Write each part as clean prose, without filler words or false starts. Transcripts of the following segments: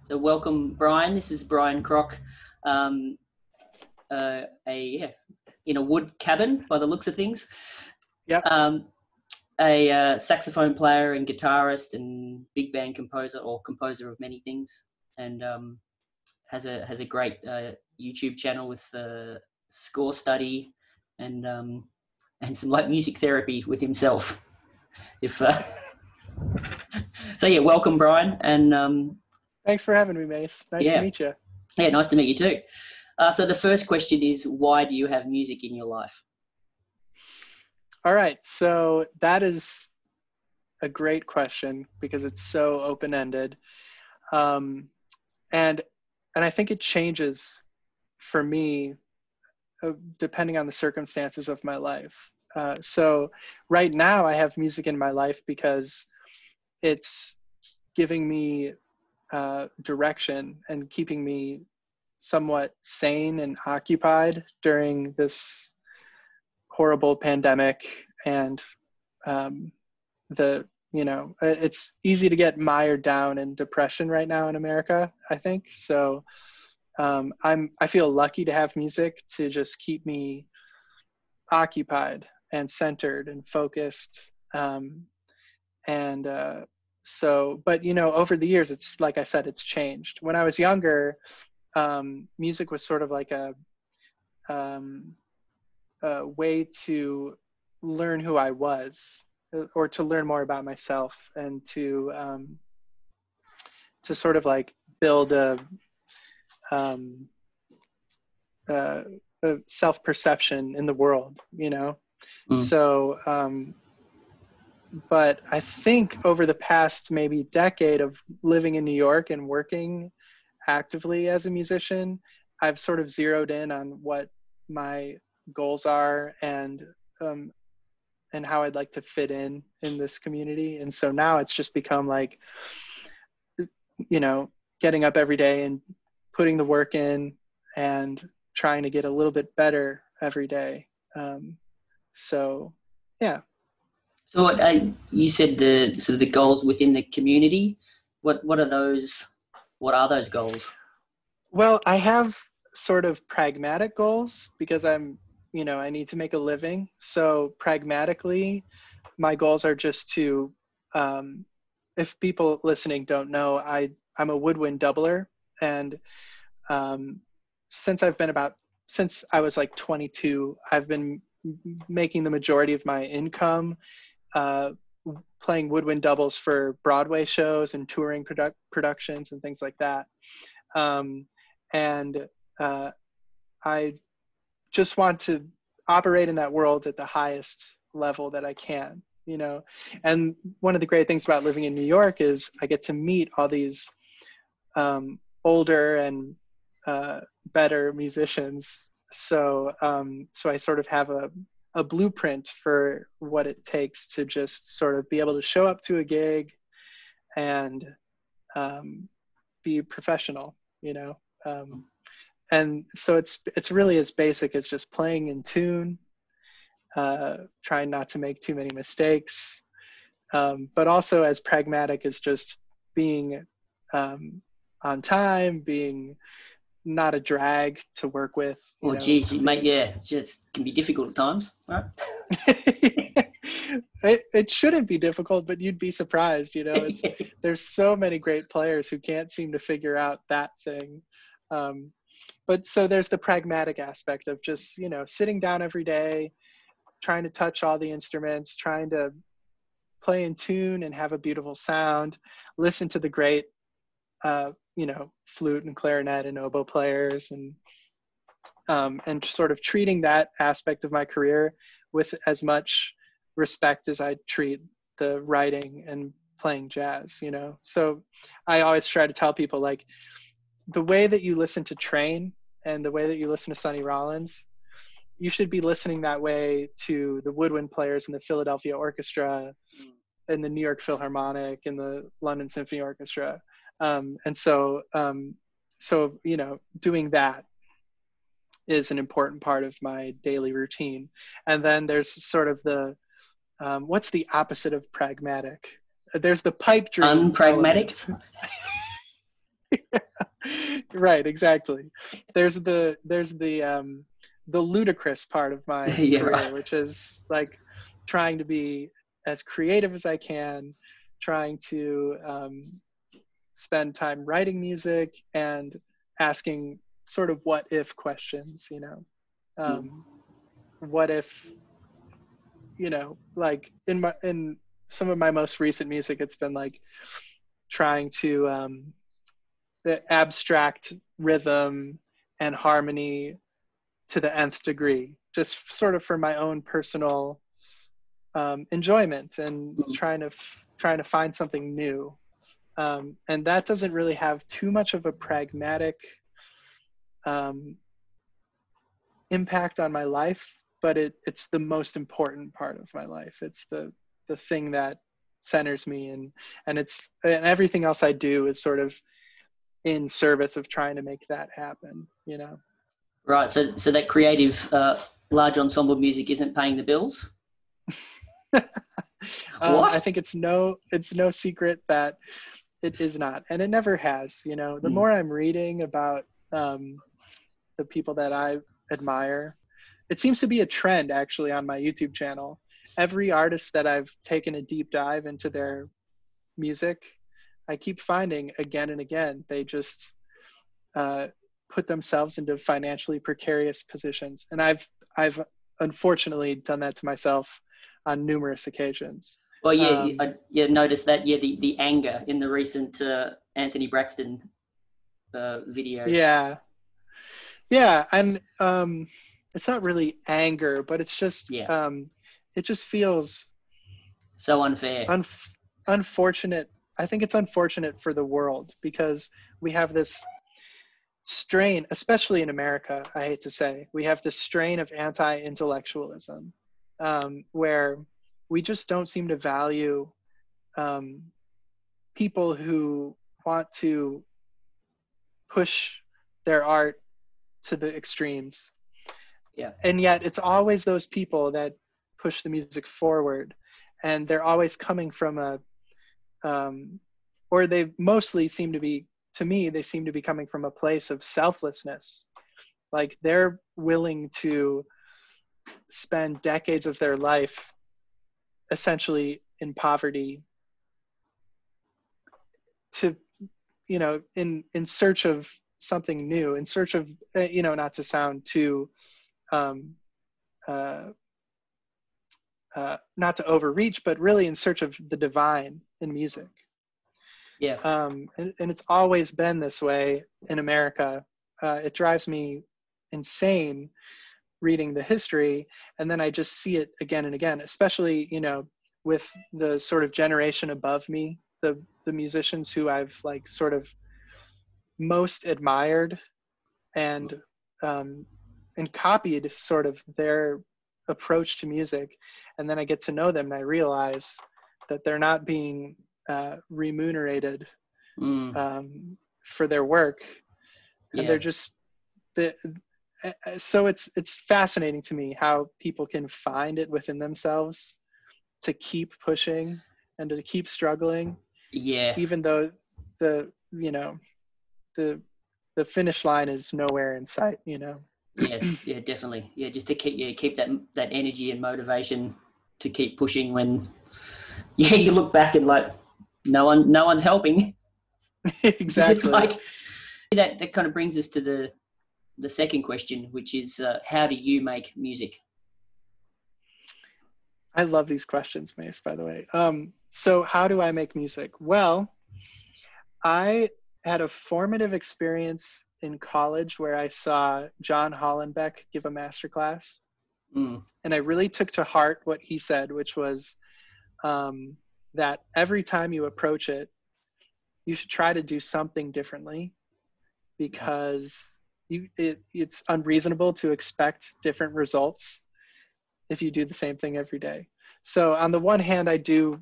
So welcome, Brian. This is Brian Krock, in a wood cabin by the looks of things. Yep. A saxophone player and guitarist and big band composer, or composer of many things, and has a great YouTube channel with score study and some light music therapy with himself. So yeah, welcome, Brian, and thanks for having me, Mace. Nice to meet you. Yeah, nice to meet you too. So the first question is, why do you have music in your life? All right, so that is a great question because it's so open-ended, and I think it changes for me depending on the circumstances of my life. So right now I have music in my life because it's giving me direction and keeping me somewhat sane and occupied during this horrible pandemic. And it's easy to get mired down in depression right now in America, I think. So I feel lucky to have music to just keep me occupied and centered and focused. But over the years, it's like I said, it's changed. When I was younger, music was sort of like a way to learn who I was, or to learn more about myself, and to sort of like build a self-perception in the world, So, but I think over the past maybe decade of living in New York and working actively as a musician, I've sort of zeroed in on what my goals are and how I'd like to fit in this community. And so now it's just become like, getting up every day and putting the work in and trying to get a little bit better every day. Yeah. So what you said, the sort of the goals within the community. What are those? What are those goals? Well, I have sort of pragmatic goals because I need to make a living. So pragmatically, my goals are just to, if people listening don't know, I'm a woodwind doubler. And since I was like 22, I've been making the majority of my income playing woodwind doubles for Broadway shows and touring productions and things like that. I just want to operate in that world at the highest level that I can, And one of the great things about living in New York is I get to meet all these older and better musicians. So I sort of have a blueprint for what it takes to just sort of be able to show up to a gig and be professional, and so it's really as basic as just playing in tune, trying not to make too many mistakes, but also as pragmatic as just being on time, being not a drag to work with. Well, geez, mate, yeah, just can be difficult at times, right? It shouldn't be difficult, but you'd be surprised, there's so many great players who can't seem to figure out that thing. But so there's the pragmatic aspect of just, sitting down every day, trying to touch all the instruments, trying to play in tune and have a beautiful sound, listen to the great, flute and clarinet and oboe players, and sort of treating that aspect of my career with as much respect as I treat the writing and playing jazz, So I always try to tell people, like, the way that you listen to Train and the way that you listen to Sonny Rollins, you should be listening that way to the woodwind players in the Philadelphia Orchestra and the New York Philharmonic and the London Symphony Orchestra. So doing that is an important part of my daily routine. And then there's sort of the, what's the opposite of pragmatic? There's the pipe dream. Unpragmatic? Right, exactly. There's the ludicrous part of my Yeah, career, right. which is like trying to be as creative as I can, trying to spend time writing music and asking sort of what if questions, what if, like in some of my most recent music, it's been like trying to the abstract rhythm and harmony to the nth degree, just sort of for my own personal enjoyment and trying to find something new. And that doesn't really have too much of a pragmatic impact on my life, but it's the most important part of my life. It's the thing that centers me, and everything else I do is sort of in service of trying to make that happen, Right. So that creative, large ensemble music isn't paying the bills. What? I think it's no secret that it is not, and it never has. The more I'm reading about the people that I admire, it seems to be a trend actually on my YouTube channel. Every artist that I've taken a deep dive into their music, I keep finding again and again, they just put themselves into financially precarious positions. And I've unfortunately done that to myself on numerous occasions. Well, yeah, I noticed that. Yeah, the anger in the recent Anthony Braxton video. Yeah, and it's not really anger, but it's just it just feels so unfair. Unfortunate. I think it's unfortunate for the world because we have this strain, especially in America, I hate to say, we have this strain of anti-intellectualism where we just don't seem to value people who want to push their art to the extremes. Yeah. And yet it's always those people that push the music forward, and they're always coming from or they mostly seem to be, to me, they seem to be coming from a place of selflessness. Like they're willing to spend decades of their life essentially in poverty to, in search of something new, in search of, not to sound too, not to overreach, but really in search of the divine in music. Yeah. And it's always been this way in America. It drives me insane reading the history, and then I just see it again and again, especially, with the sort of generation above me, the musicians who I've like sort of most admired and copied sort of their approach to music. And then I get to know them and I realize that they're not being remunerated for their work. And they're just, so it's fascinating to me how people can find it within themselves to keep pushing and to keep struggling. Yeah. Even though the finish line is nowhere in sight, Yeah, definitely. Yeah, just to keep that energy and motivation to keep pushing when you look back and like no one's helping. Exactly. Just like that kind of brings us to the second question, which is how do you make music? I love these questions, Mace, by the way. So how do I make music? Well, I had a formative experience in college where I saw John Hollenbeck give a masterclass. And I really took to heart what he said, which was that every time you approach it, you should try to do something differently, because it's unreasonable to expect different results if you do the same thing every day. So on the one hand, I do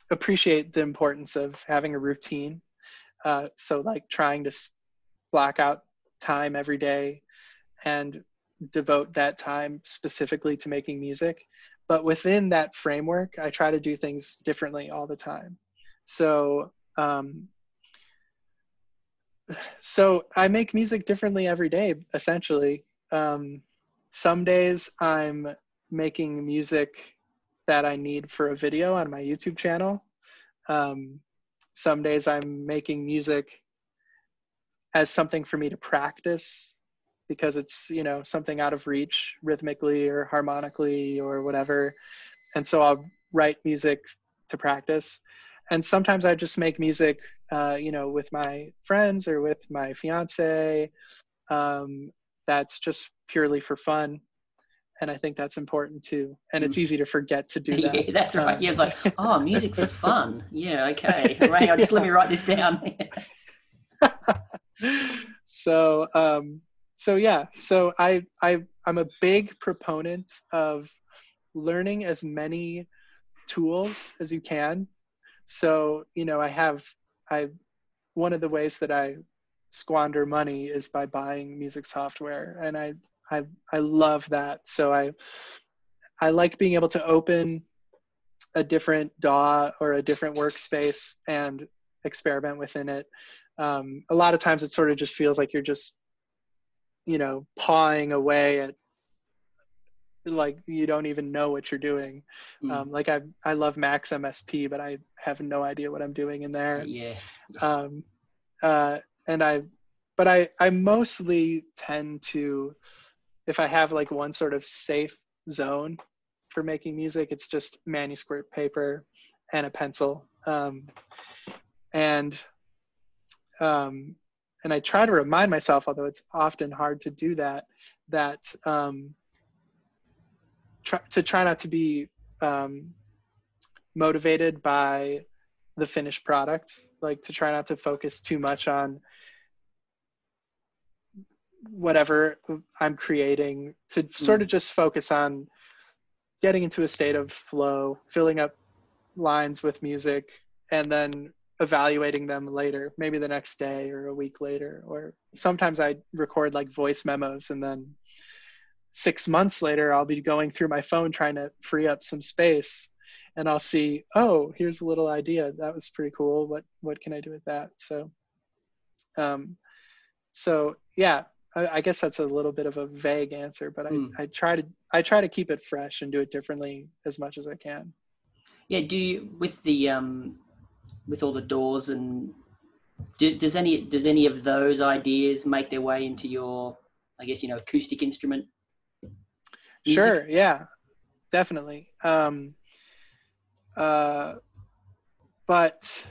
appreciate the importance of having a routine. So like trying to block out time every day and devote that time specifically to making music. But within that framework, I try to do things differently all the time. So So I make music differently every day, essentially. Some days I'm making music that I need for a video on my YouTube channel. Some days I'm making music as something for me to practice because it's, you know, something out of reach rhythmically or harmonically or whatever. And so I'll write music to practice. And sometimes I just make music, you know, with my friends or with my fiance. That's just purely for fun. And I think that's important too. And it's easy to forget to do that. Yeah, that's right. Yeah, it's like, oh, music for fun. Yeah, okay. Right, hang on, just let me write this down. So I'm a big proponent of learning as many tools as you can. So, you know, one of the ways that I squander money is by buying music software, and I love that. So I like being able to open a different DAW or a different workspace and experiment within it. A lot of times it sort of just feels like you're just, you know, pawing away at, like, you don't even know what you're doing. Like I love Max MSP, but I have no idea what I'm doing in there. Yeah. But I mostly tend to, if I have like one sort of safe zone for making music, it's just manuscript paper and a pencil. And I try to remind myself, although it's often hard to do that, try not to be motivated by the finished product, like to try not to focus too much on whatever I'm creating, to sort of just focus on getting into a state of flow, filling up lines with music, and then evaluating them later, maybe the next day or a week later. Or sometimes I record like voice memos, and then 6 months later, I'll be going through my phone trying to free up some space, and I'll see, oh, here's a little idea. That was pretty cool. What can I do with that? So yeah, I guess that's a little bit of a vague answer, but I try to keep it fresh and do it differently as much as I can. Yeah. Do you, with all the doors, and does any of those ideas make their way into your, I guess, you know, acoustic instrument music? Sure. Yeah, definitely. But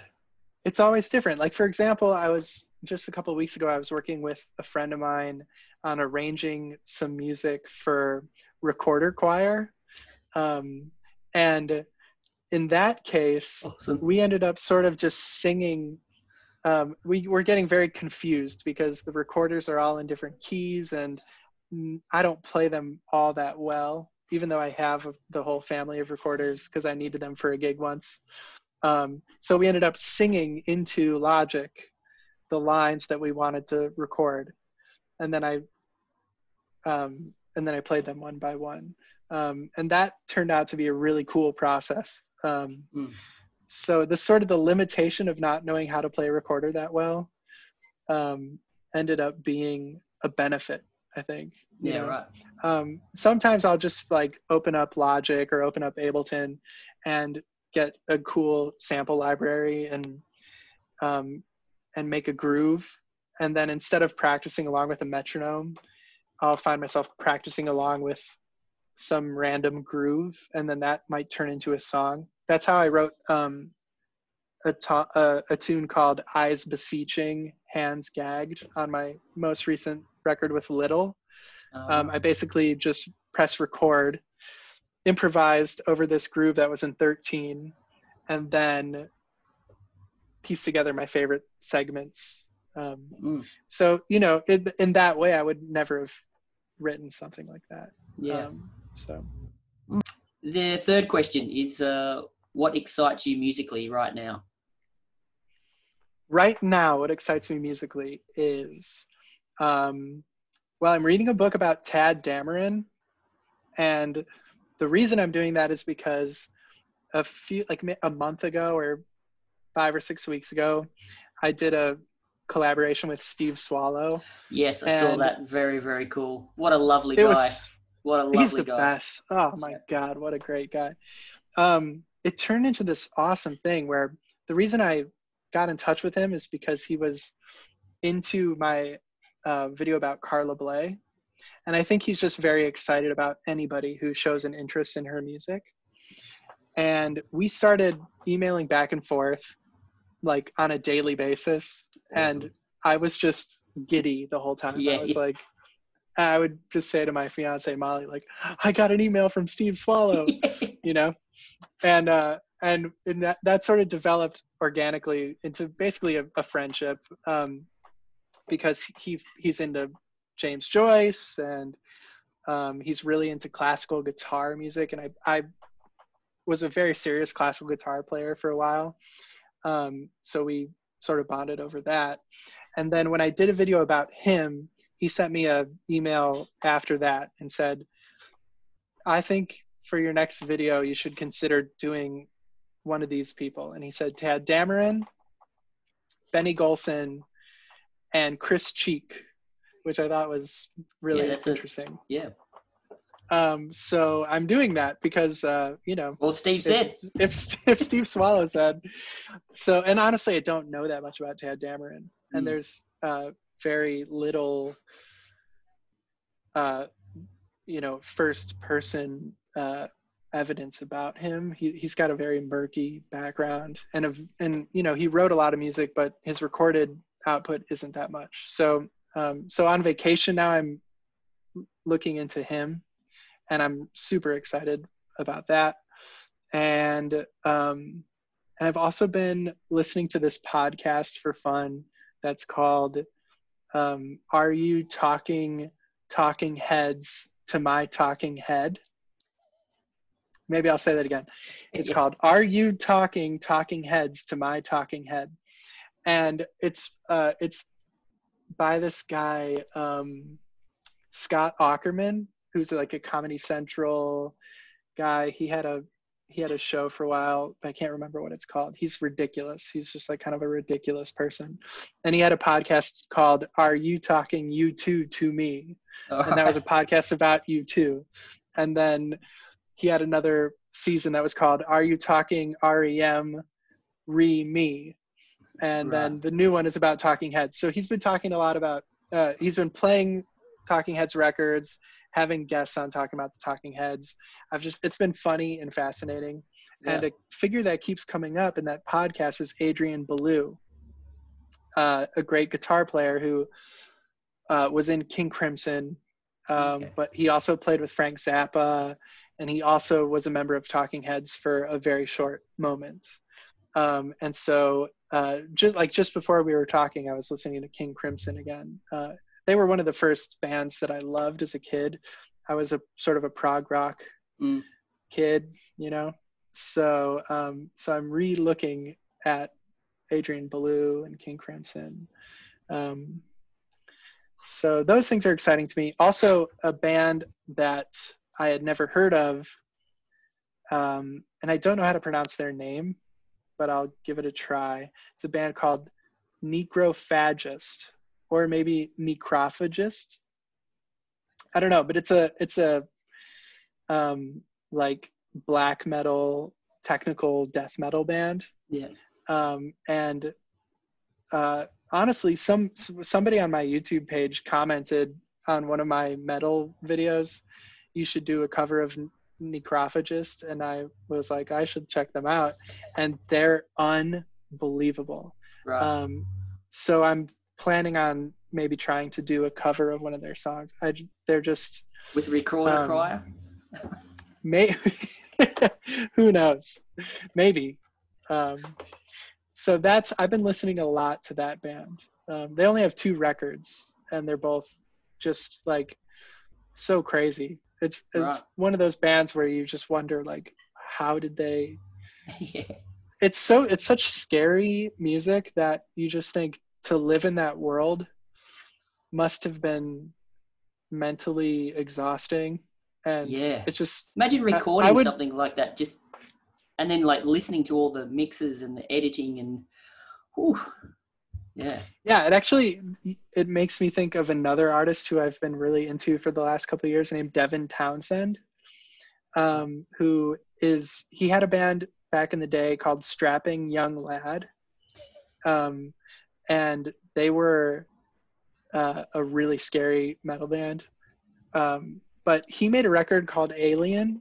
it's always different. Like, for example, I was just a couple of weeks ago, I was working with a friend of mine on arranging some music for recorder choir. And in that case, awesome. We ended up sort of just singing. We were getting very confused because the recorders are all in different keys, and I don't play them all that well, even though I have the whole family of recorders because I needed them for a gig once. So we ended up singing into Logic the lines that we wanted to record, and then I played them one by one, and that turned out to be a really cool process. So the limitation of not knowing how to play a recorder that well ended up being a benefit, I think. You know? Right. Sometimes I'll just like open up Logic or open up Ableton and get a cool sample library and make a groove. And then instead of practicing along with a metronome, I'll find myself practicing along with some random groove, and then that might turn into a song. That's how I wrote a tune called Eyes Beseeching, Hands Gagged on my most recent record with Little. I basically just pressed record, improvised over this groove that was in 13, and then pieced together my favorite segments. So, you know, in that way, I would never have written something like that. Yeah. So the third question is, what excites you musically right now? Right now, what excites me musically is, I'm reading a book about Tad Dameron, and the reason I'm doing that is because a month ago or 5 or 6 weeks ago, I did a collaboration with Steve Swallow. Yes, I saw And that. Very, very cool. What a lovely it guy. was, What a he's lovely the guy. best. Oh my God, what a great guy. It turned into this awesome thing where the reason I got in touch with him is because he was into my video about Carla Bley. And I think he's just very excited about anybody who shows an interest in her music. And we started emailing back and forth like on a daily basis. Awesome. And I was just giddy the whole time. Yeah, I was like, I would just say to my fiance, Molly, like, I got an email from Steve Swallow, you know? And that sort of developed organically into basically a friendship, because he's into James Joyce, and he's really into classical guitar music. And I was a very serious classical guitar player for a while. So we sort of bonded over that. And then when I did a video about him, he sent me an email after that and said, I think for your next video, you should consider doing one of these people. And he said Tad Dameron, Benny Golson, and Chris Cheek, which I thought was really interesting. So I'm doing that because, well, Steve said, if Steve Swallow said, so, and honestly, I don't know that much about Tad Dameron, and there's very little, first person evidence about him. He's got a very murky background, and he wrote a lot of music, but his recorded output isn't that much. So on vacation now, I'm looking into him, and I'm super excited about that. And I've also been listening to this podcast for fun that's called Are You Talking Heads to My Talking Head? Maybe I'll say that again. It's called Are You Talking Heads to My Talking Head? And it's by this guy, Scott Aukerman, who's like a Comedy Central guy. He had a show for a while, but I can't remember what it's called. He's ridiculous. He's just like kind of a ridiculous person. And he had a podcast called Are You Talking U2 to Me? And that was a podcast about U2. And then he had another season that was called Are You Talking REM Me? And then the new one is about Talking Heads. So he's been talking a lot about, he's been playing Talking Heads records, having guests on talking about the Talking Heads. It's been funny and fascinating. Yeah. And a figure that keeps coming up in that podcast is Adrian Belew, a great guitar player who was in King Crimson, but he also played with Frank Zappa, and he also was a member of Talking Heads for a very short moment. And so just before we were talking, I was listening to King Crimson again. They were one of the first bands that I loved as a kid. I was a sort of a prog rock kid, So I'm re-looking at Adrian Belew and King Crimson. So those things are exciting to me. Also, a band that I had never heard of, and I don't know how to pronounce their name, but I'll give it a try. It's a band called Necrophagist, or maybe Necrophagist. I don't know, but it's a like black metal, technical death metal band. Yeah. And honestly, somebody on my YouTube page commented on one of my metal videos, you should do a cover of Necrophagist, and I was like, I should check them out, and they're unbelievable. Right. So I'm planning on maybe trying to do a cover of one of their songs. They're just with recorder crier. Maybe who knows? Maybe. So I've been listening a lot to that band. They only have 2 records, and they're both just like so crazy. It's one of those bands where you just wonder, like, how did they? Yeah. It's such scary music that you just think to live in that world must have been mentally exhausting. And it's just imagine recording something like that, just and then like listening to all the mixes and the editing and whew. Yeah, it actually, it makes me think of another artist who I've been really into for the last couple of years named Devin Townsend, he had a band back in the day called Strapping Young Lad. And they were a really scary metal band. But he made a record called Alien,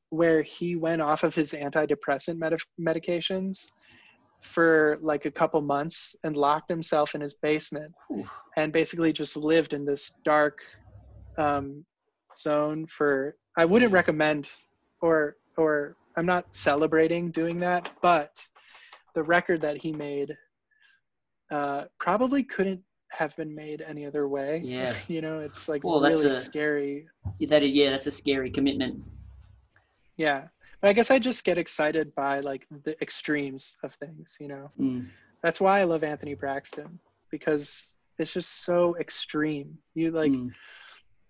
where he went off of his antidepressant medications for like a couple months and locked himself in his basement and basically just lived in this dark zone for, I wouldn't recommend, or I'm not celebrating doing that, but the record that he made probably couldn't have been made any other way. Yeah. You know, it's like really scary. That's a scary commitment. Yeah. But I guess I just get excited by like the extremes of things, you know. That's why I love Anthony Braxton, because it's just so extreme. You like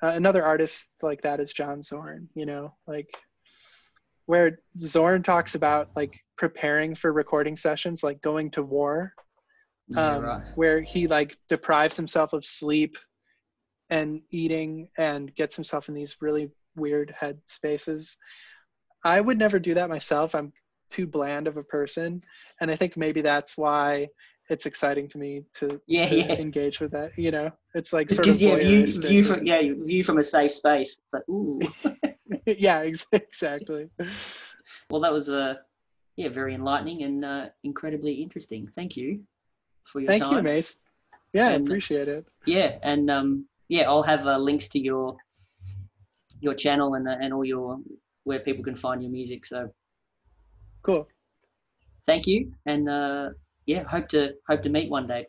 another artist like that is John Zorn, you know, like where Zorn talks about like preparing for recording sessions, like going to war, where he like deprives himself of sleep and eating and gets himself in these really weird head spaces. I would never do that myself. I'm too bland of a person. And I think maybe that's why it's exciting to me to engage with that. You know, it's like sort of voyeuristic. View from a safe space. But ooh. Yeah, exactly. Well, that was very enlightening and incredibly interesting. Thank you for your time. Thank you, Mace. Yeah, I appreciate it. Yeah, and I'll have links to your channel and all your where people can find your music. So cool. Thank you, and hope to meet one day.